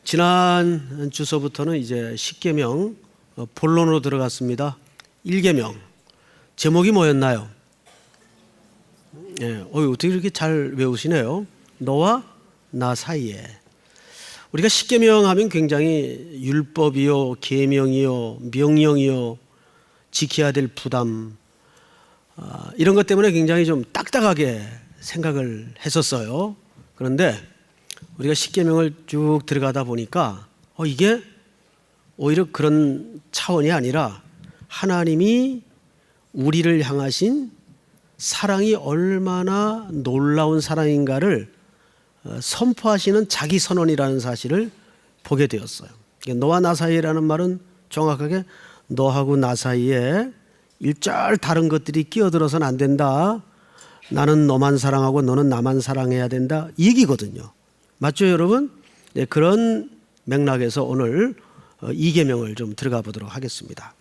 지난 주서부터는 이제 십계명 본론으로 들어갔습니다. 1계명 제목이 뭐였나요? 어떻게 이렇게 잘 외우시네요. 너와 나 사이에. 우리가 십계명 하면 굉장히 율법이요, 계명이요, 명령이요, 지켜야 될 부담, 이런 것 때문에 굉장히 좀 딱딱하게 생각을 했었어요. 그런데 우리가 십계명을 쭉 들어가다 보니까 이게 오히려 그런 차원이 아니라 하나님이 우리를 향하신 사랑이 얼마나 놀라운 사랑인가를 선포하시는 자기 선언이라는 사실을 보게 되었어요. 너와 나 사이라는 말은 정확하게 너하고 나 사이에 일절 다른 것들이 끼어들어서는 안 된다. 나는 너만 사랑하고 너는 나만 사랑해야 된다. 이 얘기거든요. 맞죠, 여러분? 네, 그런 맥락에서 오늘 2계명을 좀 들어가 보도록 하겠습니다.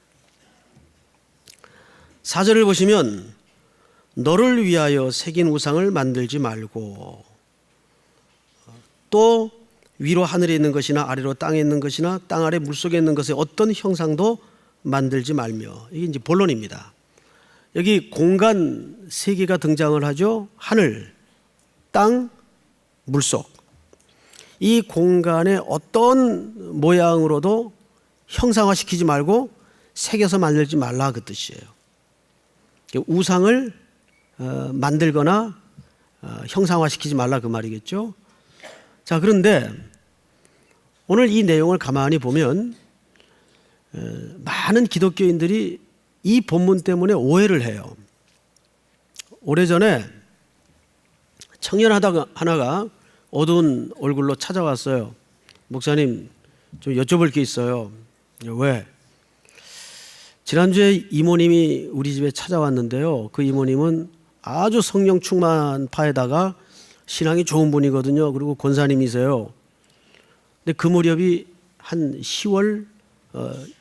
4절을 보시면 너를 위하여 새긴 우상을 만들지 말고 또 위로 하늘에 있는 것이나 아래로 땅에 있는 것이나 땅 아래 물속에 있는 것의 어떤 형상도 만들지 말며, 이게 이제 본론입니다. 여기 공간 세 개가 등장을 하죠. 하늘, 땅, 물속. 이 공간의 어떤 모양으로도 형상화시키지 말고 새겨서 만들지 말라, 그 뜻이에요. 우상을 만들거나 형상화시키지 말라, 그 말이겠죠. 자, 그런데 오늘 이 내용을 가만히 보면 많은 기독교인들이 이 본문 때문에 오해를 해요. 오래전에 청년 하나가 어두운 얼굴로 찾아왔어요. 목사님, 좀 여쭤볼 게 있어요. 왜? 지난주에 이모님이 우리 집에 찾아왔는데요. 그 이모님은 아주 성령 충만파에다가 신앙이 좋은 분이거든요. 그리고 권사님이세요. 근데 그 무렵이 한 10월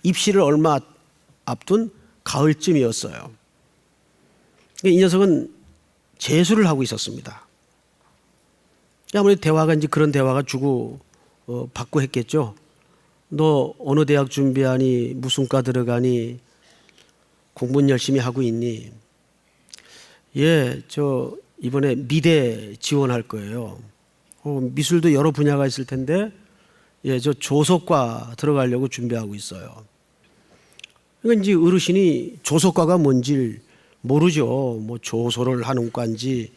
입시를 얼마 앞둔 가을쯤이었어요. 이 녀석은 재수를 하고 있었습니다. 아무래도 대화가 이제 그런 대화가 주고 받고 했겠죠. 너 어느 대학 준비하니? 무슨 과 들어가니? 공부는 열심히 하고 있니? 예, 저 이번에 미대 지원할 거예요. 미술도 여러 분야가 있을 텐데, 예, 저 조속과 들어가려고 준비하고 있어요. 그러니까 이제 어르신이 조속과가 뭔지 모르죠. 뭐 조소를 하는 과인지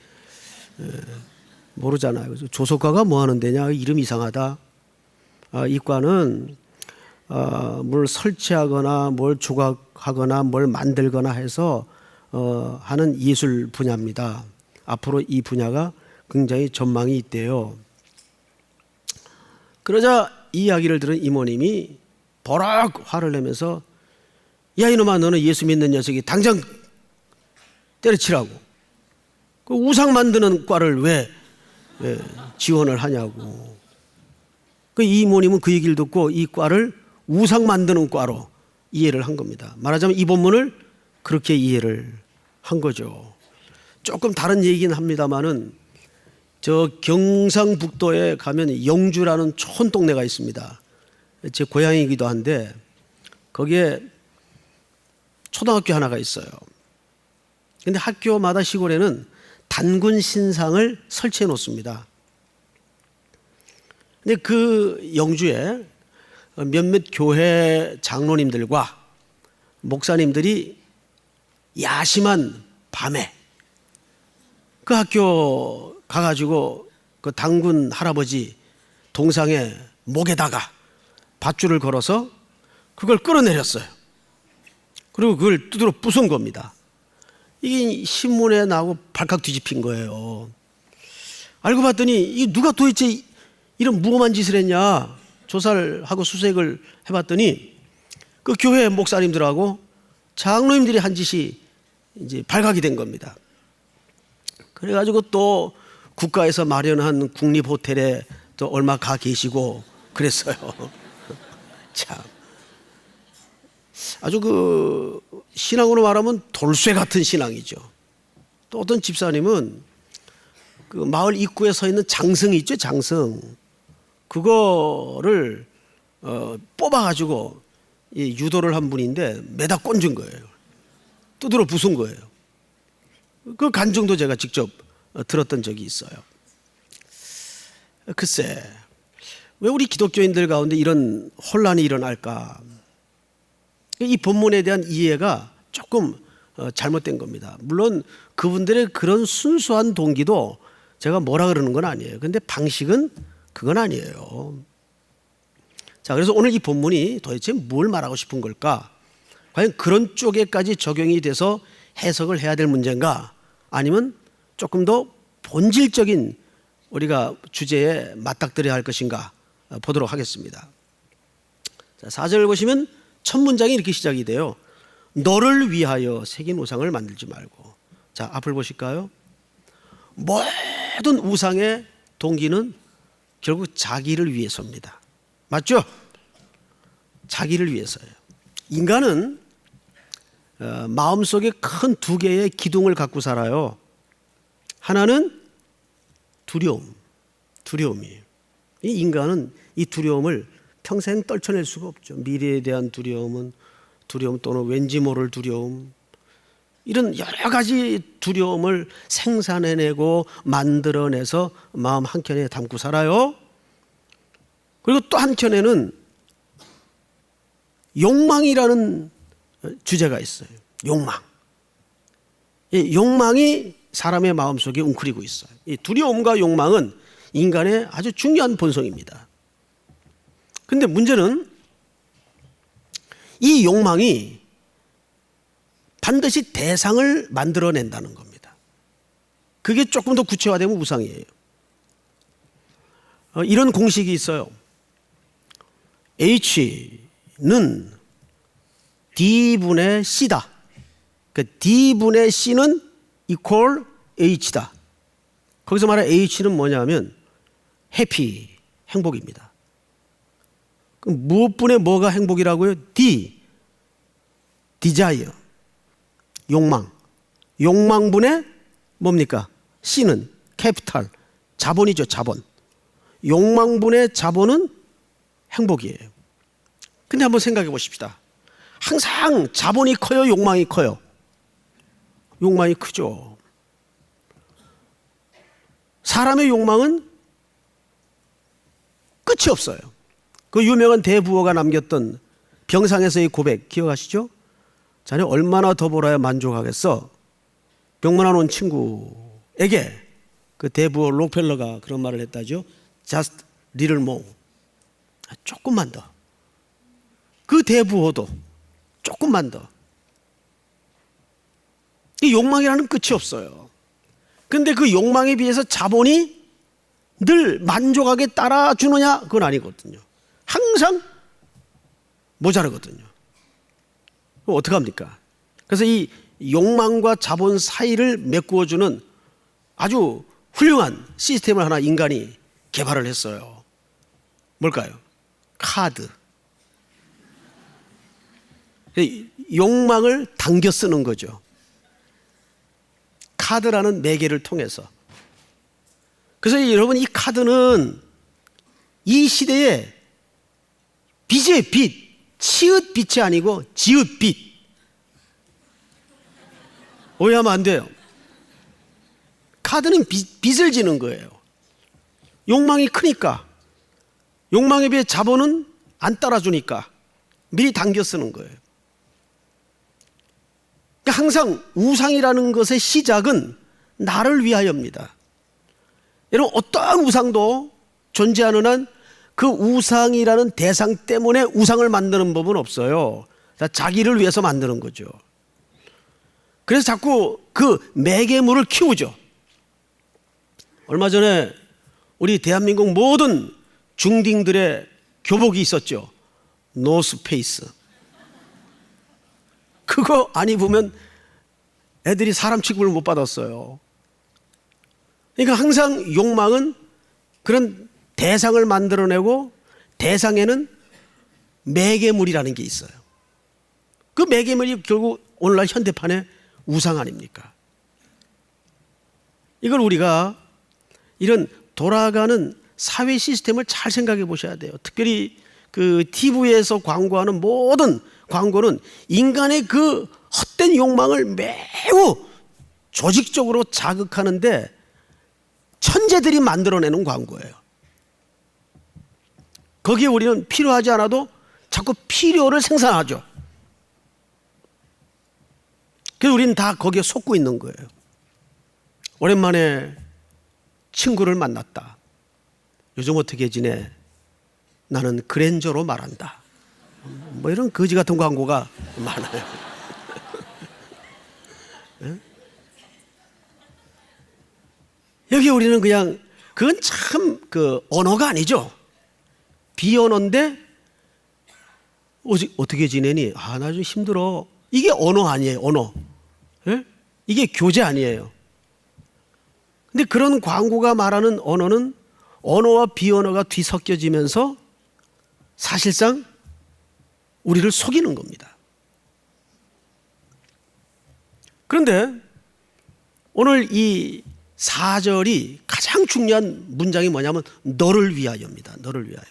모르잖아요. 그래서 조속과가 뭐 하는 데냐? 이름 이상하다. 이 과는 뭘 설치하거나 뭘 조각하거나 뭘 만들거나 해서 하는 예술 분야입니다. 앞으로 이 분야가 굉장히 전망이 있대요. 그러자 이 이야기를 들은 이모님이 버럭 화를 내면서, 야 이놈아, 너는 예수 믿는 녀석이 당장 때려치라고. 그 우상 만드는 과를 왜 지원을 하냐고. 그 이모님은 그 얘기를 듣고 이 과를 우상 만드는 과로 이해를 한 겁니다. 말하자면 이 본문을 그렇게 이해를 한 거죠. 조금 다른 얘기긴 합니다만은 저 경상북도에 가면 영주라는 촌동네가 있습니다. 제 고향이기도 한데 거기에 초등학교 하나가 있어요. 근데 학교마다 시골에는 단군 신상을 설치해 놓습니다. 근데 그 영주에 몇몇 교회 장로님들과 목사님들이 야심한 밤에 그 학교 가가지고 그 단군 할아버지 동상의 목에다가 밧줄을 걸어서 그걸 끌어내렸어요. 그리고 그걸 두드러 부순 겁니다. 이게 신문에 나오고 발칵 뒤집힌 거예요. 알고 봤더니 이 누가 도대체 이런 무엄한 짓을 했냐 조사를 하고 수색을 해봤더니 그 교회 목사님들하고 장로님들이 한 짓이 이제 발각이 된 겁니다. 그래가지고 또 국가에서 마련한 국립호텔에 또 얼마 가 계시고 그랬어요. 참. 아주 그 신앙으로 말하면 돌쇠 같은 신앙이죠. 또 어떤 집사님은 그 마을 입구에 서 있는 장승이 있죠, 장승. 그거를 뽑아가지고 유도를 한 분인데 매다 꼰준 거예요. 두드러 부순 거예요. 그 간증도 제가 직접 들었던 적이 있어요. 글쎄, 왜 우리 기독교인들 가운데 이런 혼란이 일어날까? 이 본문에 대한 이해가 조금 잘못된 겁니다. 물론 그분들의 그런 순수한 동기도 제가 뭐라 그러는 건 아니에요. 근데 방식은 그건 아니에요. 자, 그래서 오늘 이 본문이 도대체 뭘 말하고 싶은 걸까? 과연 그런 쪽에까지 적용이 돼서 해석을 해야 될 문제인가? 아니면 조금 더 본질적인 우리가 주제에 맞닥뜨려야 할 것인가? 보도록 하겠습니다. 자, 4절을 보시면 첫 문장이 이렇게 시작이 돼요. 너를 위하여 새긴 우상을 만들지 말고. 자, 앞을 보실까요? 모든 우상의 동기는 결국 자기를 위해서입니다. 맞죠? 자기를 위해서예요. 인간은 마음속에 큰 두 개의 기둥을 갖고 살아요. 하나는 두려움이에요. 이 인간은 이 두려움을 평생 떨쳐낼 수가 없죠. 미래에 대한 두려움 또는 왠지 모를 두려움, 이런 여러 가지 두려움을 생산해내고 만들어내서 마음 한켠에 담고 살아요. 그리고 또 한켠에는 욕망이라는 주제가 있어요. 욕망. 이 욕망이 사람의 마음속에 웅크리고 있어요. 이 두려움과 욕망은 인간의 아주 중요한 본성입니다. 그런데 문제는 이 욕망이 반드시 대상을 만들어낸다는 겁니다. 그게 조금 더 구체화되면 우상이에요. 이런 공식이 있어요. H는 D분의 C다. 그러니까 D분의 C는 equal H다. 거기서 말하는 H는 뭐냐면 해피, 행복입니다. 그럼 무엇분의 뭐가 행복이라고요? desire, 욕망. 욕망분의 뭡니까? C는 capital, 자본이죠, 자본. 욕망분의 자본은 행복이에요. 근데 한번 생각해 보십시다. 항상 자본이 커요, 욕망이 커요? 욕망이 크죠. 사람의 욕망은 끝이 없어요. 그 유명한 대부호가 남겼던 병상에서의 고백 기억하시죠? 자네 얼마나 더 벌어야 만족하겠어? 병문안 온 친구에게 그 대부호 록펠러가 그런 말을 했다죠. Just little more. 조금만 더. 그 대부호도 조금만 더. 이 욕망이라는 끝이 없어요. 근데 그 욕망에 비해서 자본이 늘 만족하게 따라주느냐? 그건 아니거든요. 항상 모자르거든요. 그럼 어떡합니까? 그래서 이 욕망과 자본 사이를 메꾸어주는 아주 훌륭한 시스템을 하나 인간이 개발을 했어요. 뭘까요? 카드. 욕망을 당겨 쓰는 거죠. 카드라는 매개를 통해서. 그래서 여러분, 이 카드는 이 시대에 빚의 빚, 치읓 빚이 아니고 지읒 빚. 오해하면 안 돼요. 카드는 빚을 지는 거예요. 욕망이 크니까, 욕망에 비해 자본은 안 따라주니까 미리 당겨 쓰는 거예요. 그러니까 항상 우상이라는 것의 시작은 나를 위하여입니다. 여러분, 어떠한 우상도 존재하는 한 그 우상이라는 대상 때문에 우상을 만드는 법은 없어요. 자기를 위해서 만드는 거죠. 그래서 자꾸 그 매개물을 키우죠. 얼마 전에 우리 대한민국 모든 중딩들의 교복이 있었죠. 노스페이스. 그거 안 입으면 애들이 사람 취급을 못 받았어요. 그러니까 항상 욕망은 그런 대상을 만들어내고 대상에는 매개물이라는 게 있어요. 그 매개물이 결국 오늘날 현대판의 우상 아닙니까? 이걸 우리가 이런 돌아가는 사회 시스템을 잘 생각해 보셔야 돼요. 특별히 그 TV에서 광고하는 모든 광고는 인간의 그 헛된 욕망을 매우 조직적으로 자극하는데 천재들이 만들어내는 광고예요. 거기에 우리는 필요하지 않아도 자꾸 필요를 생산하죠. 그래서 우리는 다 거기에 속고 있는 거예요. 오랜만에 친구를 만났다. 요즘 어떻게 지내? 나는 그랜저로 말한다. 뭐 이런 거지 같은 광고가 많아요. 여기 우리는 그냥 그건 참 그 언어가 아니죠. 비언어인데 어떻게 지내니? 아, 나 좀 힘들어. 이게 언어 아니에요. 언어. 예? 이게 교제 아니에요. 근데 그런 광고가 말하는 언어는 언어와 비언어가 뒤섞여지면서 사실상 우리를 속이는 겁니다. 그런데 오늘 이 4절이 가장 중요한 문장이 뭐냐면 너를 위하여입니다. 너를 위하여.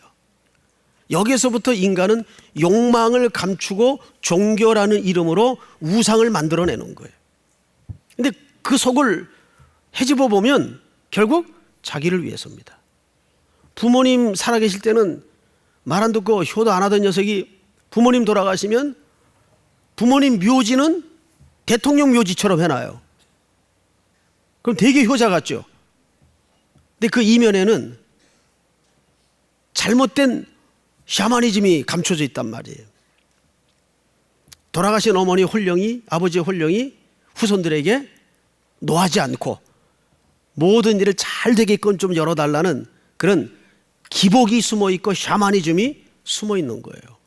여기에서부터 인간은 욕망을 감추고 종교라는 이름으로 우상을 만들어내는 거예요. 근데 그 속을 헤집어 보면 결국 자기를 위해서입니다. 부모님 살아계실 때는 말 안 듣고 효도 안 하던 녀석이 부모님 돌아가시면 부모님 묘지는 대통령 묘지처럼 해놔요. 그럼 되게 효자 같죠. 근데 그 이면에는 잘못된 샤머니즘이 감춰져 있단 말이에요. 돌아가신 어머니 홀령이, 아버지의 홀령이 후손들에게 노하지 않고 모든 일을 잘 되게끔 좀 열어달라는 그런 기복이 숨어 있고 샤머니즘이 숨어 있는 거예요.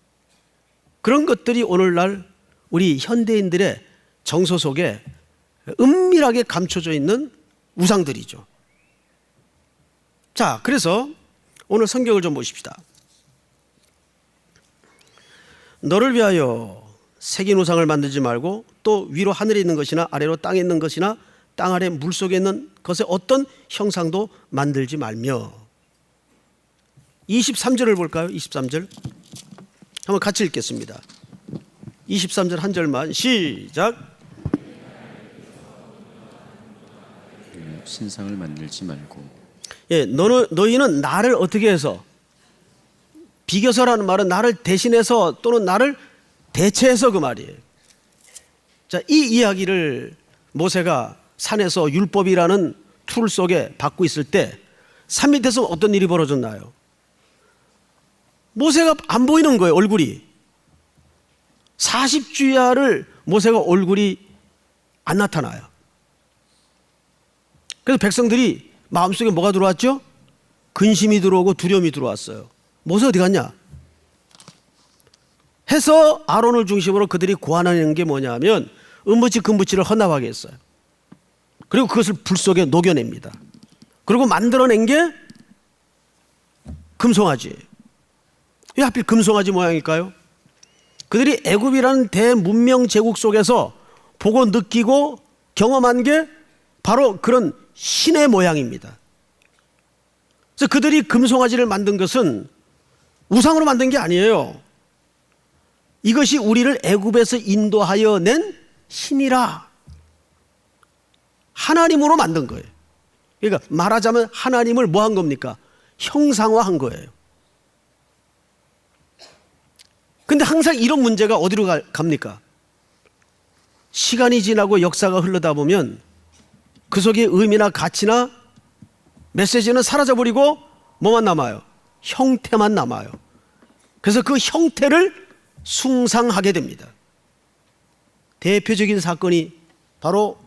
그런 것들이 오늘날 우리 현대인들의 정서 속에 은밀하게 감춰져 있는 우상들이죠. 자, 그래서 오늘 성경을 좀 보십시다. 너를 위하여 새긴 우상을 만들지 말고 또 위로 하늘에 있는 것이나 아래로 땅에 있는 것이나 땅 아래 물속에 있는 것의 어떤 형상도 만들지 말며. 23절을 볼까요? 23절 한번 같이 읽겠습니다. 23절 한 절만 시작. 신상을 만들지 말고. 예, 너희는 나를 어떻게 해서, 비교서라는 말은 나를 대신해서 또는 나를 대체해서 그 말이에요. 자, 이 이야기를 모세가 산에서 율법이라는 툴 속에 받고 있을 때 산 밑에서 어떤 일이 벌어졌나요? 모세가 안 보이는 거예요. 얼굴이 40주야를 모세가 얼굴이 안 나타나요. 그래서 백성들이 마음속에 뭐가 들어왔죠? 근심이 들어오고 두려움이 들어왔어요. 모세 어디 갔냐? 해서 아론을 중심으로 그들이 고안하는 게 뭐냐면 은부치 금부치를 헌납하게 했어요. 그리고 그것을 불 속에 녹여냅니다. 그리고 만들어낸 게 금송아지예요. 왜 하필 금송아지 모양일까요? 그들이 애굽이라는 대문명 제국 속에서 보고 느끼고 경험한 게 바로 그런 신의 모양입니다. 그래서 그들이 금송아지를 만든 것은 우상으로 만든 게 아니에요. 이것이 우리를 애굽에서 인도하여 낸 신이라, 하나님으로 만든 거예요. 그러니까 말하자면 하나님을 뭐 한 겁니까? 형상화한 거예요. 근데 항상 이런 문제가 어디로 갑니까? 시간이 지나고 역사가 흐르다 보면 그 속에 의미나 가치나 메시지는 사라져버리고 뭐만 남아요? 형태만 남아요. 그래서 그 형태를 숭상하게 됩니다. 대표적인 사건이 바로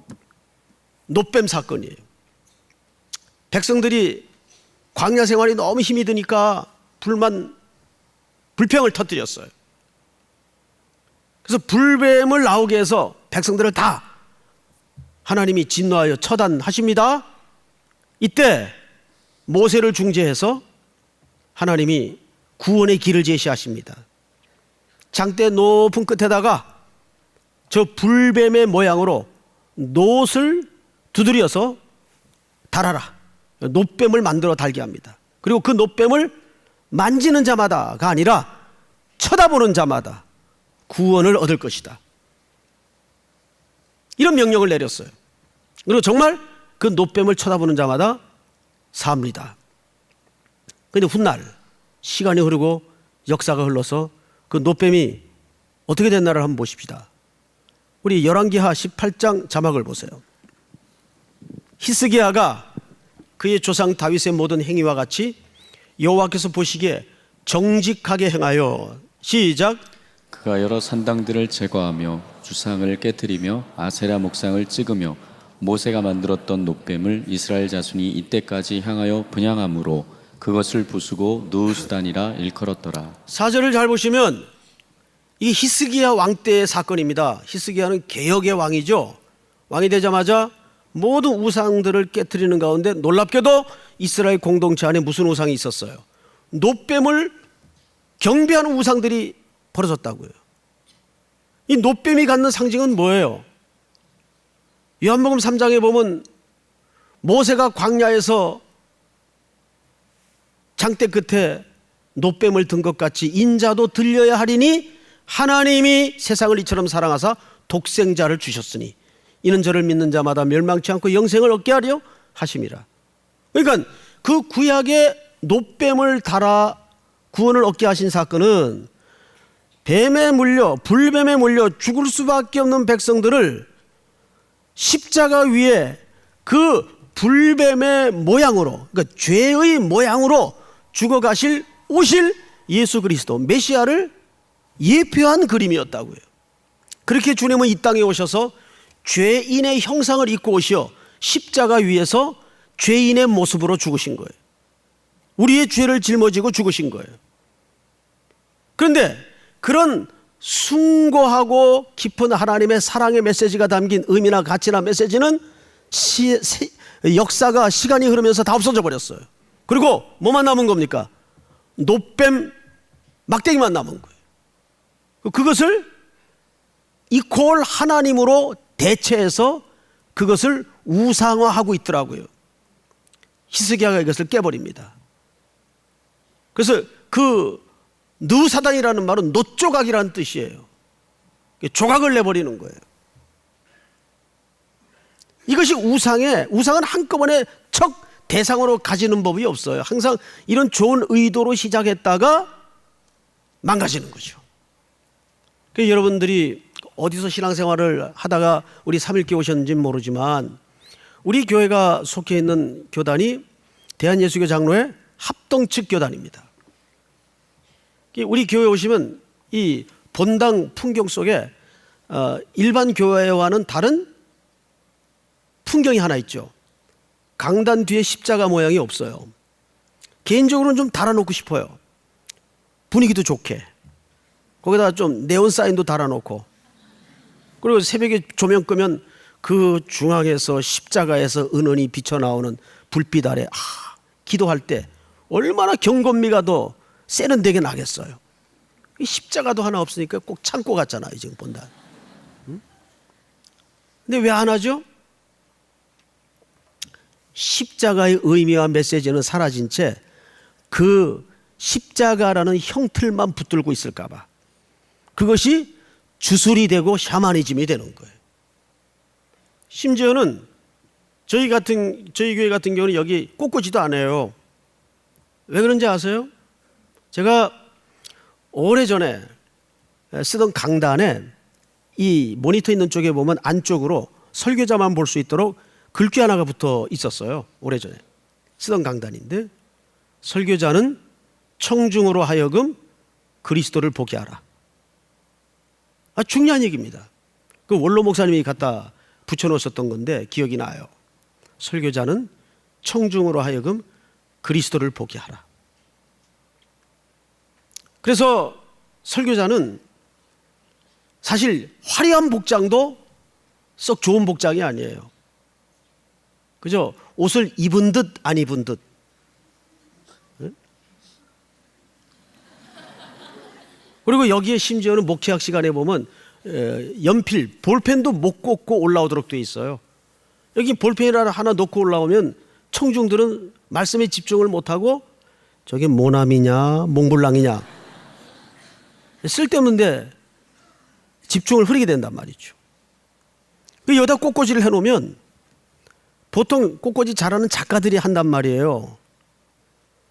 놋뱀 사건이에요. 백성들이 광야 생활이 너무 힘이 드니까 불평을 터뜨렸어요. 그래서 불뱀을 나오게 해서 백성들을 다 하나님이 진노하여 처단하십니다. 이때 모세를 중재해서 하나님이 구원의 길을 제시하십니다. 장대 높은 끝에다가 저 불뱀의 모양으로 놋을 두드려서 달아라. 놋뱀을 만들어 달게 합니다. 그리고 그 놋뱀을 만지는 자마다가 아니라 쳐다보는 자마다 구원을 얻을 것이다. 이런 명령을 내렸어요. 그리고 정말 그 놋뱀을 쳐다보는 자마다 삽니다. 그런데 훗날 시간이 흐르고 역사가 흘러서 그 놋뱀이 어떻게 됐나를 한번 보십시다. 우리 열왕기하 18장 자막을 보세요. 히스기야가 그의 조상 다윗의 모든 행위와 같이 여호와께서 보시기에 정직하게 행하여 시작. 그가 여러 산당들을 제거하며 주상을 깨뜨리며 아세라 목상을 찍으며 모세가 만들었던 놋뱀을 이스라엘 자손이 이때까지 향하여 분향함으로 그것을 부수고 느우스단이라 일컬었더라. 4절을 잘 보시면 이 히스기야 왕 때의 사건입니다. 히스기야는 개혁의 왕이죠. 왕이 되자마자 모든 우상들을 깨뜨리는 가운데 놀랍게도 이스라엘 공동체 안에 무슨 우상이 있었어요? 놋뱀을 경배하는 우상들이 벌어졌다고요. 이 놋뱀이 갖는 상징은 뭐예요? 요한복음 3장에 보면 모세가 광야에서 장대 끝에 놋뱀을 든 것 같이 인자도 들려야 하리니 하나님이 세상을 이처럼 사랑하사 독생자를 주셨으니 이는 저를 믿는 자마다 멸망치 않고 영생을 얻게 하려 하심이라. 그러니까 그 구약의 놋뱀을 달아 구원을 얻게 하신 사건은 뱀에 물려 불뱀에 물려 죽을 수밖에 없는 백성들을 십자가 위에 그 불뱀의 모양으로, 그러니까 죄의 모양으로 죽어가실 오실 예수 그리스도 메시아를 예표한 그림이었다고요. 그렇게 주님은 이 땅에 오셔서 죄인의 형상을 입고 오시어 십자가 위에서 죄인의 모습으로 죽으신 거예요. 우리의 죄를 짊어지고 죽으신 거예요. 그런데 그런 숭고하고 깊은 하나님의 사랑의 메시지가 담긴 의미나 가치나 메시지는 역사가 시간이 흐르면서 다 없어져 버렸어요. 그리고 뭐만 남은 겁니까? 놋뱀 막대기만 남은 거예요. 그것을 이퀄 하나님으로 대체해서 그것을 우상화하고 있더라고요. 히스기야가 이것을 깨버립니다. 그래서 그 느사단이라는 말은 놋조각이라는 뜻이에요. 조각을 내버리는 거예요. 이것이 우상은 한꺼번에 척 대상으로 가지는 법이 없어요. 항상 이런 좋은 의도로 시작했다가 망가지는 거죠. 그래서 여러분들이 어디서 신앙생활을 하다가 우리 3일께 오셨는지는 모르지만 우리 교회가 속해 있는 교단이 대한예수교 장로회 합동측 교단입니다. 우리 교회 오시면 이 본당 풍경 속에 일반 교회와는 다른 풍경이 하나 있죠. 강단 뒤에 십자가 모양이 없어요. 개인적으로는 좀 달아놓고 싶어요. 분위기도 좋게. 거기다가 좀 네온 사인도 달아놓고, 그리고 새벽에 조명 끄면 그 중앙에서 십자가에서 은은히 비쳐나오는 불빛 아래 기도할 때 얼마나 경건미가 더 세련되게 나겠어요. 십자가도 하나 없으니까 꼭 창고 같잖아요, 지금 본다. 근데 왜 안 하죠? 십자가의 의미와 메시지는 사라진 채 그 십자가라는 형틀만 붙들고 있을까 봐 그것이 주술이 되고 샤머니즘이 되는 거예요. 심지어는 저희 교회 같은 경우는 여기 꽂고지도 않아요. 왜 그런지 아세요? 제가 오래전에 쓰던 강단에 이 모니터 있는 쪽에 보면 안쪽으로 설교자만 볼 수 있도록 글귀 하나가 붙어 있었어요. 오래전에 쓰던 강단인데, 설교자는 청중으로 하여금 그리스도를 보게 하라. 중요한 얘기입니다. 그 원로 목사님이 갖다 붙여놓으셨던 건데 기억이 나요. 설교자는 청중으로 하여금 그리스도를 보게 하라. 그래서 설교자는 사실 화려한 복장도 썩 좋은 복장이 아니에요. 그죠? 옷을 입은 듯 안 입은 듯. 그리고 여기에 심지어는 목회학 시간에 보면 연필, 볼펜도 못 꽂고 올라오도록 돼 있어요. 여기 볼펜이라 하나 놓고 올라오면 청중들은 말씀에 집중을 못하고 저게 모남이냐 몽블랑이냐 쓸데없는데 집중을 흐리게 된단 말이죠. 여기다 꽃꽂이를 해놓으면 보통 꽃꽂이 잘하는 작가들이 한단 말이에요.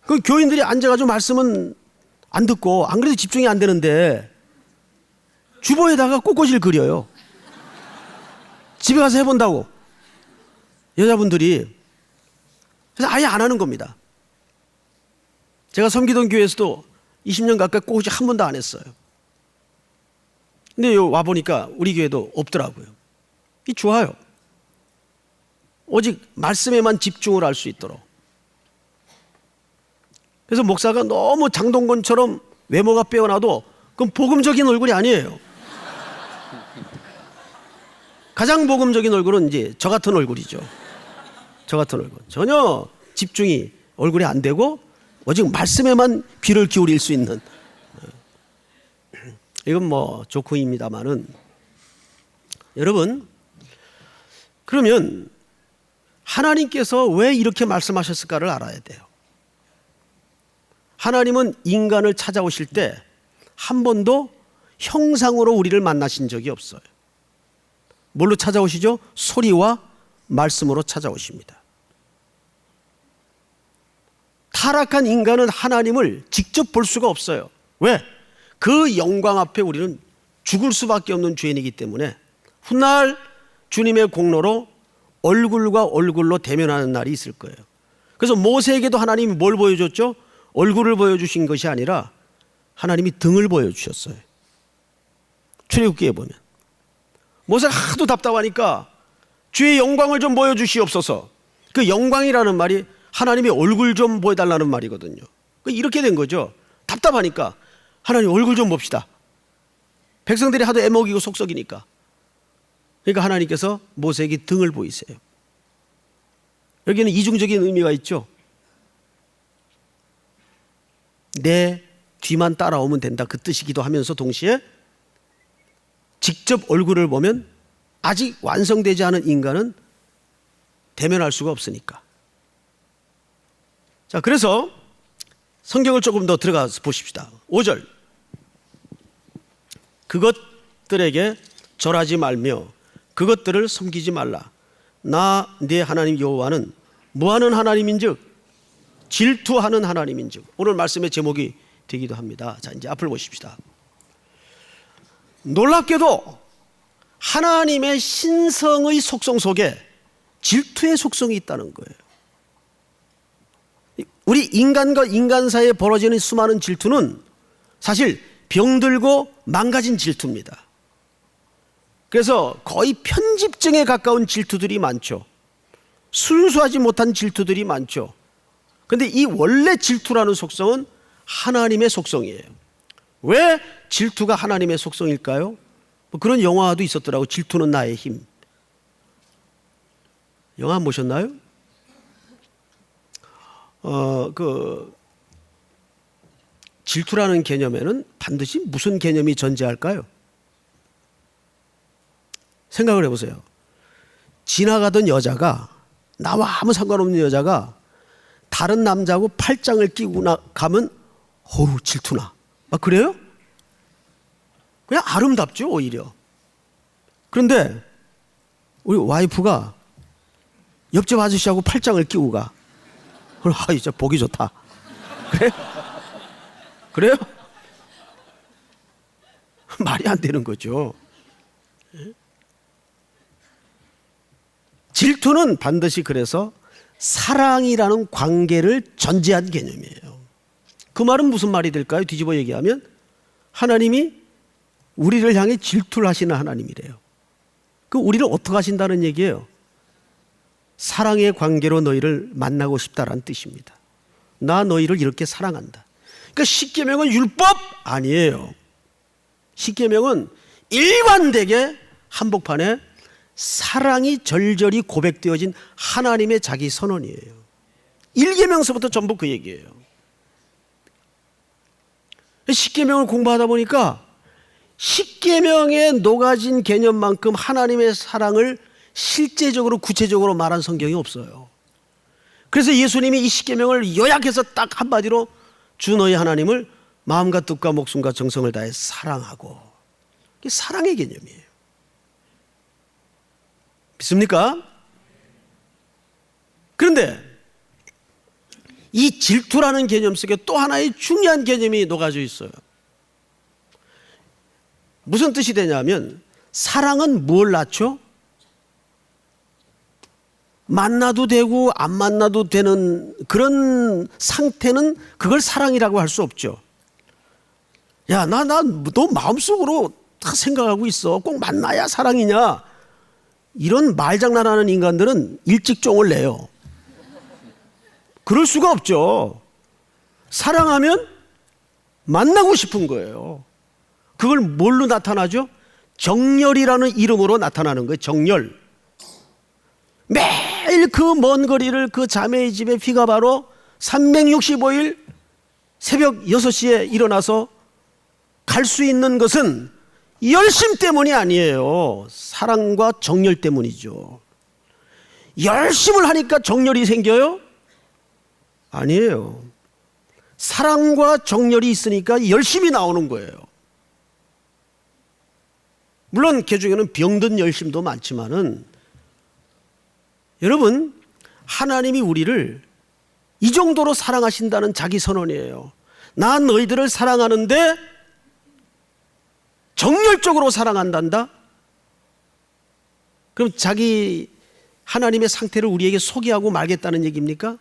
그 교인들이 앉아가지고 말씀은 안 듣고 안 그래도 집중이 안 되는데 주보에다가 꽃꽂이를 그려요. 집에 가서 해본다고 여자분들이. 그래서 아예 안 하는 겁니다. 제가 섬기던 교회에서도 20년 가까이 꽃꽂이 한 번도 안 했어요. 근데 와보니까 우리 교회도 없더라고요. 이 좋아요. 오직 말씀에만 집중을 할 수 있도록. 그래서 목사가 너무 장동건처럼 외모가 빼어나도 그건 복음적인 얼굴이 아니에요. 가장 복음적인 얼굴은 이제 저 같은 얼굴이죠. 저 같은 얼굴. 전혀 집중이 얼굴에 안 되고 오직 말씀에만 귀를 기울일 수 있는. 이건 뭐 조크입니다만은 여러분, 그러면 하나님께서 왜 이렇게 말씀하셨을까를 알아야 돼요. 하나님은 인간을 찾아오실 때 한 번도 형상으로 우리를 만나신 적이 없어요. 뭘로 찾아오시죠? 소리와 말씀으로 찾아오십니다. 타락한 인간은 하나님을 직접 볼 수가 없어요. 왜? 그 영광 앞에 우리는 죽을 수밖에 없는 죄인이기 때문에 훗날 주님의 공로로 얼굴과 얼굴로 대면하는 날이 있을 거예요. 그래서 모세에게도 하나님이 뭘 보여줬죠? 얼굴을 보여주신 것이 아니라 하나님이 등을 보여주셨어요. 출애굽기에 보면 모세가 하도 답답하니까 주의 영광을 좀 보여주시옵소서. 그 영광이라는 말이 하나님의 얼굴 좀 보여달라는 말이거든요. 이렇게 된 거죠. 답답하니까 하나님 얼굴 좀 봅시다. 백성들이 하도 애먹이고 속썩이니까. 그러니까 하나님께서 모세에게 등을 보이세요. 여기는 이중적인 의미가 있죠. 내 뒤만 따라오면 된다, 그 뜻이기도 하면서 동시에 직접 얼굴을 보면 아직 완성되지 않은 인간은 대면할 수가 없으니까. 자, 그래서 성경을 조금 더 들어가서 보십시다. 5절. 그것들에게 절하지 말며 그것들을 섬기지 말라. 나 네 하나님 여호와는 뭐하는 하나님인즉 질투하는 하나님인즉. 오늘 말씀의 제목이 되기도 합니다. 자, 이제 앞을 보십시다. 놀랍게도 하나님의 신성의 속성 속에 질투의 속성이 있다는 거예요. 우리 인간과 인간 사이에 벌어지는 수많은 질투는 사실 병들고 망가진 질투입니다. 그래서 거의 편집증에 가까운 질투들이 많죠. 순수하지 못한 질투들이 많죠. 그런데 이 원래 질투라는 속성은 하나님의 속성이에요. 왜 질투가 하나님의 속성일까요? 뭐 그런 영화도 있었더라고. 질투는 나의 힘. 영화 안 보셨나요? 질투라는 개념에는 반드시 무슨 개념이 전제할까요? 생각을 해보세요. 지나가던 여자가, 나와 아무 상관없는 여자가 다른 남자하고 팔짱을 끼고 가면 어우 질투나. 아, 그래요? 그냥 아름답죠, 오히려. 그런데 우리 와이프가 옆집 아저씨하고 팔짱을 끼고 가. 아, 진짜 보기 좋다. 그래? 그래요? 말이 안 되는 거죠. 질투는 반드시 그래서 사랑이라는 관계를 전제한 개념이에요. 그 말은 무슨 말이 될까요? 뒤집어 얘기하면 하나님이 우리를 향해 질투를 하시는 하나님이래요. 그 우리를 어떻게 하신다는 얘기예요? 사랑의 관계로 너희를 만나고 싶다라는 뜻입니다. 나 너희를 이렇게 사랑한다. 그러니까 십계명은 율법 아니에요. 십계명은 일관되게 한복판에 사랑이 절절히 고백되어진 하나님의 자기 선언이에요. 1계명서부터 전부 그 얘기예요. 십계명을 공부하다 보니까 십계명에 녹아진 개념만큼 하나님의 사랑을 실제적으로 구체적으로 말한 성경이 없어요. 그래서 예수님이 이 십계명을 요약해서 딱 한마디로 주 너희 하나님을 마음과 뜻과 목숨과 정성을 다해 사랑하고. 이게 사랑의 개념이에요. 믿습니까? 그런데 이 질투라는 개념 속에 또 하나의 중요한 개념이 녹아져 있어요. 무슨 뜻이 되냐면 사랑은 뭘 낳죠? 만나도 되고 안 만나도 되는 그런 상태는 그걸 사랑이라고 할 수 없죠. 야, 너 마음속으로 다 생각하고 있어. 꼭 만나야 사랑이냐? 이런 말장난하는 인간들은 일찍 종을 내요. 그럴 수가 없죠. 사랑하면 만나고 싶은 거예요. 그걸 뭘로 나타나죠? 정열이라는 이름으로 나타나는 거예요. 정열. 매일 그 먼 거리를 그 자매의 집에 비가 바로 365일 새벽 6시에 일어나서 갈 수 있는 것은 열심 때문이 아니에요. 사랑과 정열 때문이죠. 열심을 하니까 정열이 생겨요? 아니에요. 사랑과 정열이 있으니까 열심이 나오는 거예요. 물론 그 중에는 병든 열심도 많지만은 여러분, 하나님이 우리를 이 정도로 사랑하신다는 자기 선언이에요. 난 너희들을 사랑하는데 정열적으로 사랑한단다? 그럼 자기 하나님의 상태를 우리에게 소개하고 말겠다는 얘기입니까?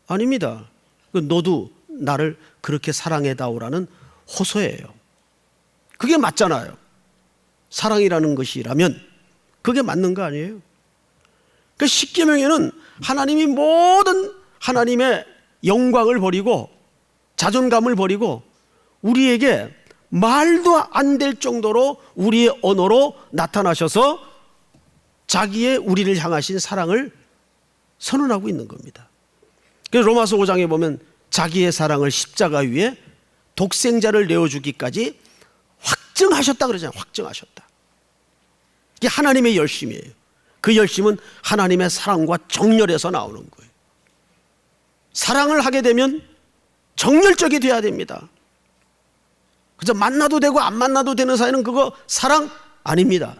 아닙니다. 너도 나를 그렇게 사랑해다오라는 호소예요. 그게 맞잖아요. 사랑이라는 것이라면 그게 맞는 거 아니에요? 그 십계명에는 하나님이 모든 하나님의 영광을 버리고 자존감을 버리고 우리에게 말도 안 될 정도로 우리의 언어로 나타나셔서 자기의 우리를 향하신 사랑을 선언하고 있는 겁니다. 그래서 로마서 5장에 보면 자기의 사랑을 십자가 위에 독생자를 내어주기까지 확증하셨다 그러잖아요. 확증하셨다. 이게 하나님의 열심이에요. 그 열심은 하나님의 사랑과 정열에서 나오는 거예요. 사랑을 하게 되면 정열적이 돼야 됩니다. 그저 만나도 되고 안 만나도 되는 사이는 그거 사랑 아닙니다.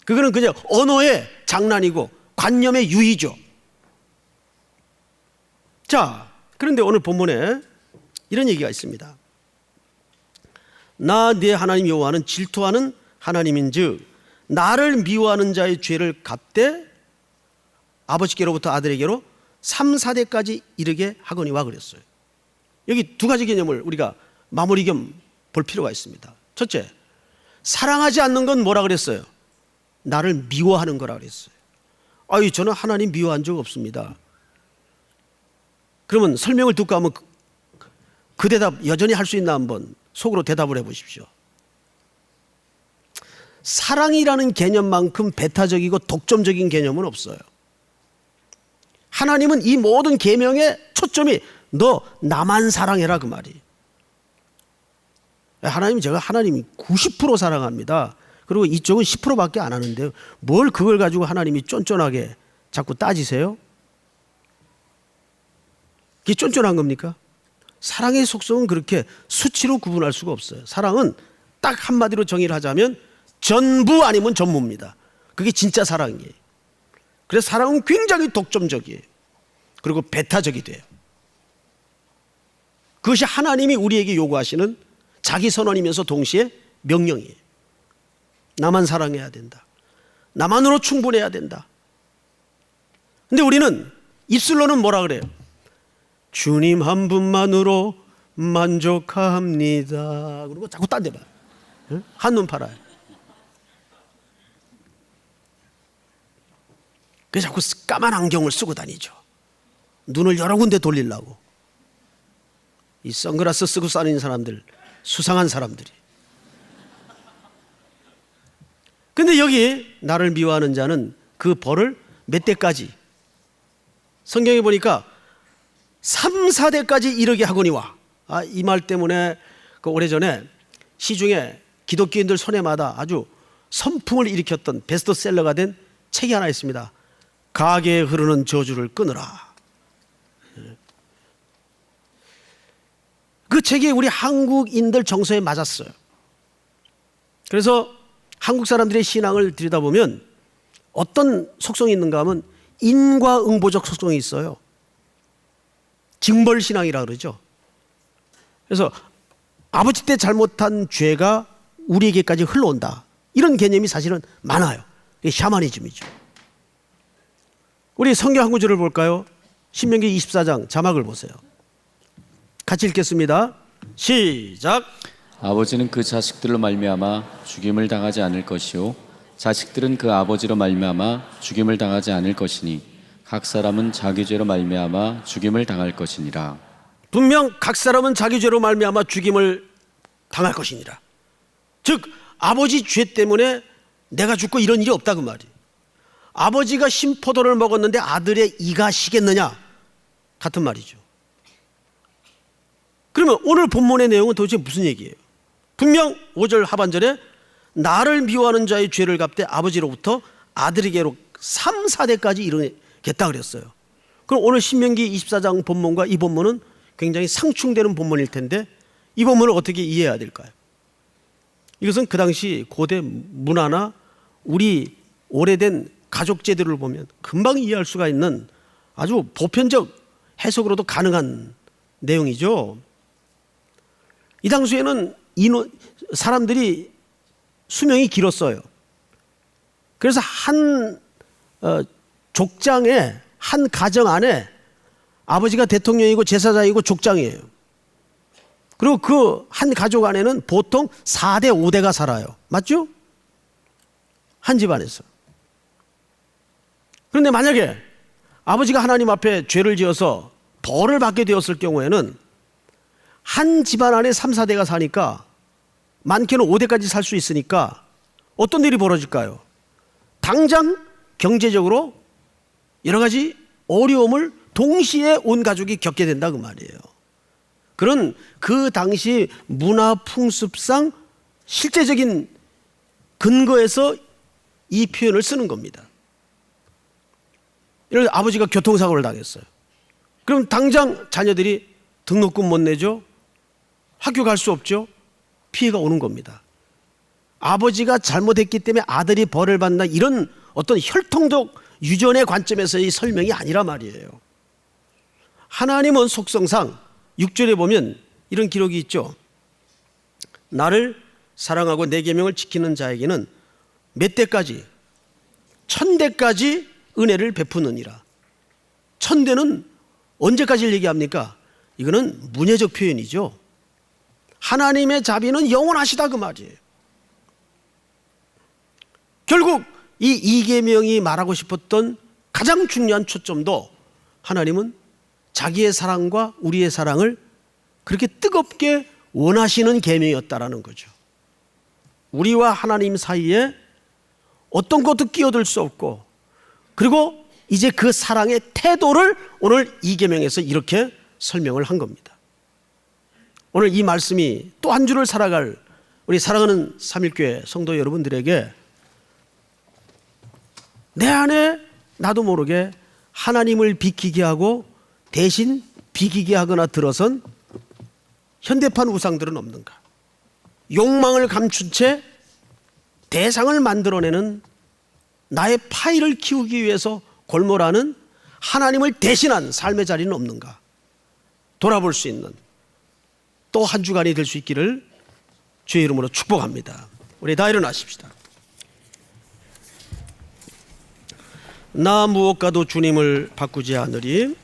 그거는 그냥 언어의 장난이고 관념의 유의죠. 자, 그런데 오늘 본문에 이런 얘기가 있습니다. 나 네 하나님 여호와는 질투하는 하나님인즉 나를 미워하는 자의 죄를 갚되 아버지께로부터 아들에게로 3, 4대까지 이르게 하거니와 그랬어요. 여기 두 가지 개념을 우리가 마무리 겸 볼 필요가 있습니다. 첫째, 사랑하지 않는 건 뭐라 그랬어요? 나를 미워하는 거라 그랬어요. 아유, 저는 하나님 미워한 적 없습니다. 그러면 설명을 듣고 하면 그 대답 여전히 할 수 있나 한번 속으로 대답을 해 보십시오. 사랑이라는 개념만큼 배타적이고 독점적인 개념은 없어요. 하나님은 이 모든 계명의 초점이 너 나만 사랑해라 그 말이. 제가 하나님이 90% 사랑합니다. 그리고 이쪽은 10%밖에 안 하는데요. 뭘 그걸 가지고 하나님이 쫀쫀하게 자꾸 따지세요? 그게 쫀쫀한 겁니까? 사랑의 속성은 그렇게 수치로 구분할 수가 없어요. 사랑은 딱 한마디로 정의를 하자면 전부 아니면 전무입니다. 그게 진짜 사랑이에요. 그래서 사랑은 굉장히 독점적이에요. 그리고 배타적이 돼요. 그것이 하나님이 우리에게 요구하시는 자기 선언이면서 동시에 명령이에요. 나만 사랑해야 된다. 나만으로 충분해야 된다. 근데 우리는 입술로는 뭐라 그래요? 주님 한 분만으로 만족합니다. 그리고 자꾸 딴 데 봐요. 한눈 팔아요. 그래서 자꾸 까만 안경을 쓰고 다니죠. 눈을 여러 군데 돌리려고. 이 선글라스 쓰고 다니는 사람들, 수상한 사람들이. 근데 여기 나를 미워하는 자는 그 벌을 몇 대까지? 성경에 보니까 3, 4대까지 이르게 하거니와. 이 말 때문에 그 오래전에 시중에 기독교인들 손에마다 아주 선풍을 일으켰던 베스트셀러가 된 책이 하나 있습니다. 가게에 흐르는 저주를 끊으라. 그 책이 우리 한국인들 정서에 맞았어요. 그래서 한국 사람들의 신앙을 들여다보면 어떤 속성이 있는가 하면 인과응보적 속성이 있어요. 징벌신앙이라 그러죠. 그래서 아버지 때 잘못한 죄가 우리에게까지 흘러온다. 이런 개념이 사실은 많아요. 이게 샤머니즘이죠. 우리 성경 한 구절을 볼까요? 신명기 24장 자막을 보세요. 같이 읽겠습니다. 시작. 아버지는 그 자식들로 말미암아 죽임을 당하지 않을 것이요 자식들은 그 아버지로 말미암아 죽임을 당하지 않을 것이니 각 사람은 자기 죄로 말미암아 죽임을 당할 것이니라. 분명 각 사람은 자기 죄로 말미암아 죽임을 당할 것이니라. 즉 아버지 죄 때문에 내가 죽고 이런 일이 없다 그 말이에요. 아버지가 신포도를 먹었는데 아들의 이가 시겠느냐 같은 말이죠. 그러면 오늘 본문의 내용은 도대체 무슨 얘기예요? 분명 5절 하반절에 나를 미워하는 자의 죄를 갚되 아버지로부터 아들에게로 3, 4대까지 이르겠다 그랬어요. 그럼 오늘 신명기 24장 본문과 이 본문은 굉장히 상충되는 본문일 텐데 이 본문을 어떻게 이해해야 될까요? 이것은 그 당시 고대 문화나 우리 오래된 가족 제도를 보면 금방 이해할 수가 있는 아주 보편적 해석으로도 가능한 내용이죠. 이 당시에는 사람들이 수명이 길었어요. 그래서 한 족장에 한 가정 안에 아버지가 대통령이고 제사장이고 족장이에요. 그리고 그 한 가족 안에는 보통 4대 5대가 살아요. 맞죠? 한 집안에서. 그런데 만약에 아버지가 하나님 앞에 죄를 지어서 벌을 받게 되었을 경우에는 한 집안 안에 3, 4대가 사니까 많게는 5대까지 살 수 있으니까 어떤 일이 벌어질까요? 당장 경제적으로 여러 가지 어려움을 동시에 온 가족이 겪게 된다 그 말이에요. 그런 그 당시 문화 풍습상 실제적인 근거에서 이 표현을 쓰는 겁니다. 예를 들어 아버지가 교통사고를 당했어요. 그럼 당장 자녀들이 등록금 못 내죠? 학교 갈 수 없죠? 피해가 오는 겁니다. 아버지가 잘못했기 때문에 아들이 벌을 받는다 이런 어떤 혈통적 유전의 관점에서의 설명이 아니라 말이에요. 하나님은 속성상 6절에 보면 이런 기록이 있죠. 나를 사랑하고 내 계명을 지키는 자에게는 몇 대까지? 1000대까지 은혜를 베푸느니라. 1000대는 언제까지를 얘기합니까? 이거는 문예적 표현이죠. 하나님의 자비는 영원하시다 그 말이에요. 결국 이 이계명이 말하고 싶었던 가장 중요한 초점도 하나님은 자기의 사랑과 우리의 사랑을 그렇게 뜨겁게 원하시는 계명이었다라는 거죠. 우리와 하나님 사이에 어떤 것도 끼어들 수 없고 그리고 이제 그 사랑의 태도를 오늘 이 계명에서 이렇게 설명을 한 겁니다. 오늘 이 말씀이 또 한 주를 살아갈 우리 사랑하는 삼일교회 성도 여러분들에게 내 안에 나도 모르게 하나님을 비키게 하고 대신 비기게 하거나 들어선 현대판 우상들은 없는가? 욕망을 감춘 채 대상을 만들어내는 나의 파일을 키우기 위해서 골몰하는 하나님을 대신한 삶의 자리는 없는가? 돌아볼 수 있는 또 한 주간이 될 수 있기를 주의 이름으로 축복합니다. 우리 다 일어나십시다. 나 무엇과도 주님을 바꾸지 않으리.